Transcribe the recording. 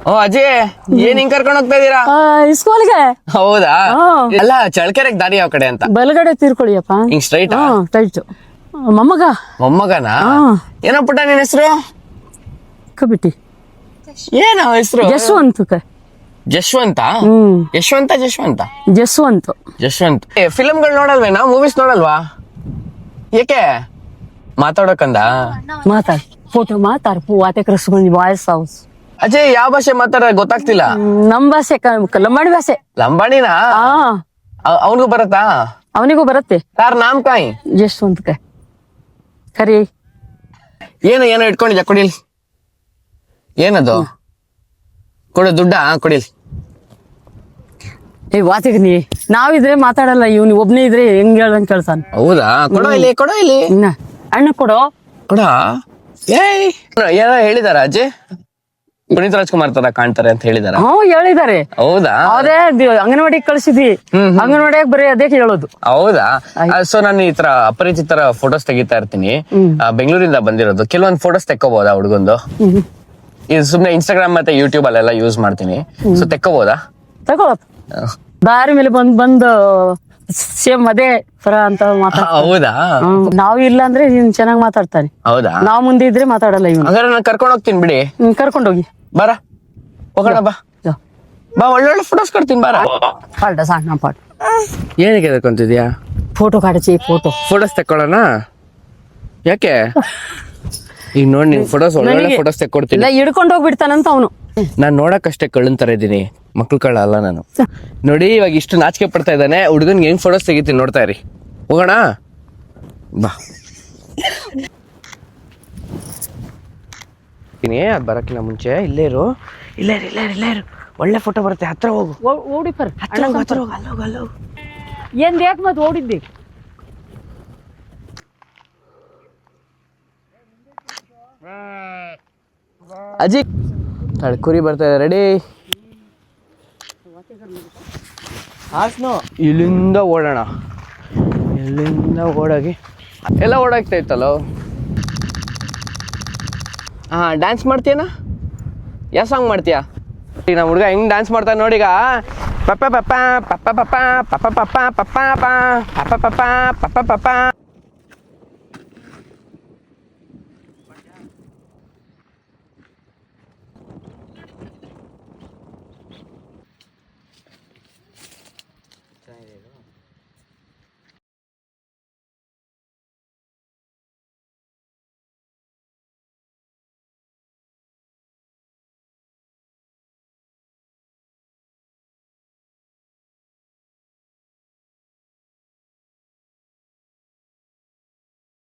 ಓ ಅಜಯ್, ಏನ್ ಹಿಂಗ್ ಕರ್ಕೊಂಡ್ ಹೋಗ್ತಾ ಇದೀರಾ? ಸ್ಕೂಲ್ಗೆ. ಹೌದಾ? ಅಲ್ಲ, ಚಳ್ಳಕೆರೆಗೆ ದಾರಿ ಯಾವ ಕಡೆ ಅಂತ? ಬಲಗಡೆ ತೀರ್ಕೊಳ್ಳಿಯಪ್ಪ. ಹಿಂಗ್ ಸ್ಟ್ರೈಟ್? ಟೈಟ್. ಮೊಮ್ಮಗನ? ಏನೋ ಪುಟ್ಟ ನಿನ್ ಹೆಸರು? ಕಬಿಟ್ಟಿ. ಏನ ಹೆಸರು? ಜಸ್ವಂತ. ಜಶ್ವಂತ್. ಫಿಲ್ಮ್ಗಳು ನೋಡಲ್ವೇನಾ? ಮೂವೀಸ್ ನೋಡಲ್ವಾ? ಏಕೆ ಮಾತಾಡೋಕಂದ? ಮಾತಾಡ್ ಫೋಟೋ ಮಾತಾಡ್ ವಾತೆ ಕೃಷ್ಣ ವಾಯ್ಸ್ ಹೌಸ್. ಅಜಯ್, ಯಾವ ಭಾಷೆ ಮಾತಾಡ ಗೊತ್ತಾಗ್ತಿಲ್ಲ. ನಮ್ ಭಾಷೆ ಲಂಬಾಣಿ ಭಾಷೆ. ಲಂಬಾಣಿನಾ? ಅವನಿಗೂ ಬರತ್ತಾ? ಅವನಿಗೂ ಬರುತ್ತೆ. ಯಾರ ನಾಮ್ ಕಾಯಿ? ಜಸ್ವಂತ ಕರಿ. ಏನೋ ಇಟ್ಕೊಂಡಿದ್ಯಾ? ಕೊಡಿಲ್. ಏನದು? ಕೊಡು ದುಡ್ಡ, ಕೊಡಿಲ್. ವಾತಿಗ್ ನೀ ನಾವಿದ್ರೆ ಮಾತಾಡಲ್ಲ, ಇವ್ನು ಒಬ್ನೇ ಇದ್ರೆ ಹೆಂಗ್ ಹೇಳ್ದಂಗ್ ಕೇಳ್ತಾನ. ಹೌದಾ? ಕೊಡೋ ಇಲ್ಲಿ. ಅಣ್ಣ ಕೊಡೋ. ಏಯ್, ಏನೋ ಹೇಳಿದಾರ ಅಜಯ್? ಪುನೀತ್ ರಾಜ್ಕುಮಾರ್ ತರ ಕಾಣ್ತಾರೆ ಅಂತ ಹೇಳಿದಾರ? ಹೇಳಿದಾರೆ. ಹೌದಾ? ಅದೇ ಅಂಗನವಾಡಿಗೆ ಕಳ್ಸಿದ್ವಿ. ಅಂಗನವಾಡಿಯಾಗ ಬರೀ ಅದೇ ಹೇಳೋದು. ಹೌದಾ? ಸೊ ನಾನು ಈ ತರ ಅಪರಿಚಿತರ ಫೋಟೋಸ್ ತೆಗಿತಾ ಇರ್ತೀನಿ. ಬೆಂಗಳೂರಿಂದ ಬಂದಿರೋದು. ಕೆಲವೊಂದು ಫೋಟೋಸ್ ತೆಕ್ಕೋಬಹುದಾ ಹುಡುಗಂದು? ಇದು ಸುಮ್ನೆ ಇನ್ಸ್ಟಾಗ್ರಾಮ್ ಮತ್ತೆ ಯೂಟ್ಯೂಬ್ ಅಲ್ಲೆಲ್ಲ ಯೂಸ್ ಮಾಡ್ತೀನಿ. ಸೊ ತೆಕ್ಕೋಬಹುದಾ? ತಗೊಳತ್ ದಾರಿ ಮೇಲೆ ಬಂದು ಸೇಮ್ ಅದೇ ಫರ ಅಂತ ಹೌದಾ? ನಾವು ಇಲ್ಲ ಅಂದ್ರೆ ಇವ್ನು ಚೆನ್ನಾಗಿ ಮಾತಾಡ್ತಾನೆ. ಹೌದಾ? ನಾವ್ ಮುಂದೆ ಇದ್ರೆ ಮಾತಾಡಲ್ಲ ಇವನು. ಹಾಗಾದ್ರೆ ನಾನು ಕರ್ಕೊಂಡು ಹೋಗ್ತೀನಿ ಬಿಡಿ. ಕರ್ಕೊಂಡೋಗಿ ಬಾರ, ಹೋಗೋಣ. ಬಾ, ಒಳ್ಳೊಳ್ಳೆ ಫೋಟೋಸ್ ಕೊಡ್ತೀನಿ. ಬಾರ. ಪಾಲ್ಟ ಸಣ್ಣ ಪಾಟ್. ಏನಕ್ಕೆ ಎದಕ್ಕಂತಿದ್ಯಾ? Photo ಕಾಡಿಸಿ photos ತೆಕ್ಕೊಳ್ಳೋಣ. ಯಾಕೆ? ಈಗ ನೋಡಿ, ನಿನ್ ಫೋಟೋಸ್ ಒಳ್ಳೊಳ್ಳೆ ಫೋಟೋಸ್ ತೆಕ್ಕೊಡ್ತೀನಿ. ಹಿಡ್ಕೊಂಡು ಹೋಗ್ಬಿಡ್ತಾನಂತ ಅವನು. ನಾನ್ ನೋಡಕ್ಕಷ್ಟೇ ಕಳ್ಳನ್ ತರ ಇದ್ದೀನಿ, ಮಕ್ಳು ಕಳ್ಳ ಅಲ್ಲ ನಾನು. ನೋಡಿ, ಇವಾಗ ಇಷ್ಟು ನಾಚಿಕೆ ಪಡ್ತಾ ಇದ್ದಾನೆ. ಹುಡುಗನ್ಗೆ ಹೆಂಗ್ ಫೋಟೋಸ್ ತೆಗಿತೀನಿ ನೋಡ್ತಾ ಇರಿ. ಹೋಗೋಣ ಬಾ. ಅದ್ ಬರಕ್ಕಿಲ್ಲ ಮುಂಚೆ ಇಲ್ಲೇ ಇರು. ಒಳ್ಳೆ ಫೋಟೋ ಬರುತ್ತೆ. ಹತ್ರ ಹೋಗು. ಓಡಿ ಫರ್ ಅಲ್ಲೋಗು. ಏನ್ ಯಾಕೆ ಮತ್ತೆ ಓಡಿದ್ದೆ? ಅಜ್ಜಿ ಕುರಿ ಬರ್ತಾ ಇದೆ. ರೆಡಿ? ಇಲ್ಲಿಂದ ಓಡೋಣ. ಓಡೋಗಿ ಎಲ್ಲ ಓಡಾಗ್ತಾ ಇತ್ತಲ್ಲ. ಡ್ಯಾನ್ಸ್ ಮಾಡ್ತೀಯನ? ಯಾವ ಸಾಂಗ್ ಮಾಡ್ತೀಯಾ? ಈಗ ನಮ್ಮ ಹುಡುಗ ಹೆಂಗ್ ಡ್ಯಾನ್ಸ್ ಮಾಡ್ತಾನೆ ನೋಡೀಗ. ಪಪ್ಪ ಪಪ್ಪ ಪಪ್ಪ ಪಪ್ಪ ಪಪ್ಪ ಪಪ್ಪ ಪಪ್ಪ ಪಪ್ಪ ಪಪ್ಪ ಪಪ್ಪ ಪಪ್ಪ ಪಪ್ಪ